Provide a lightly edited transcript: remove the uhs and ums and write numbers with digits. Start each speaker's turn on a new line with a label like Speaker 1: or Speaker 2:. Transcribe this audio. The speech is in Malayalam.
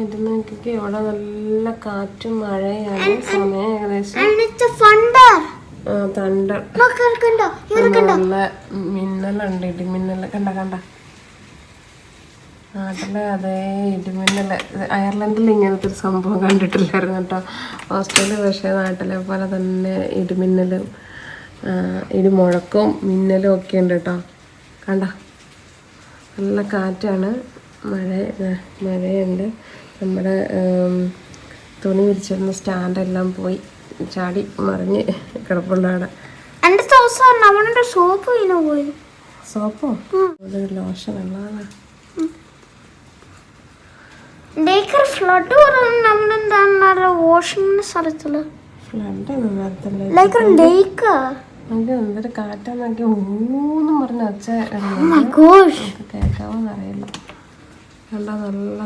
Speaker 1: ഇത് നോക്കിക്ക് ഇവിടെ നല്ല കാറ്റും മഴയാണ്. സമയം ഏകദേശം തണ്ടർ നല്ല മിന്നലുണ്ട്, ഇടിമിന്നല്. കണ്ട നാട്ടിലെ അതേ ഇടിമിന്നല്. അയർലൻഡിൽ ഇങ്ങനത്തെ ഒരു സംഭവം കണ്ടിട്ടില്ലായിരുന്നു കേട്ടോ. ഓസ്ട്രേലിയ പക്ഷേ നാട്ടിലെ പോലെ തന്നെ ഇടിമിന്നലും ഇടിമുഴക്കവും മിന്നലും ഒക്കെ ഉണ്ട് കേട്ടോ. കണ്ട നല്ല കാറ്റാണ്, മഴയുണ്ട്. നമ്മുടെ തുണി വിരിച്ചിരുന്ന സ്റ്റാൻഡെല്ലാം പോയി ചാടി മറിഞ്ഞ് കിടപ്പുണ്ട് അവിടെ. സോപ്പോ ലോഷൻ ഉള്ളതാണ്.
Speaker 2: ഫ്ലഡ്
Speaker 1: എന്തൊരു കാറ്റാന്നൊക്കെ ഊന്നും പറഞ്ഞ ഒച്ച കേൾക്കാവോന്നറിയില്ല. കണ്ട നല്ല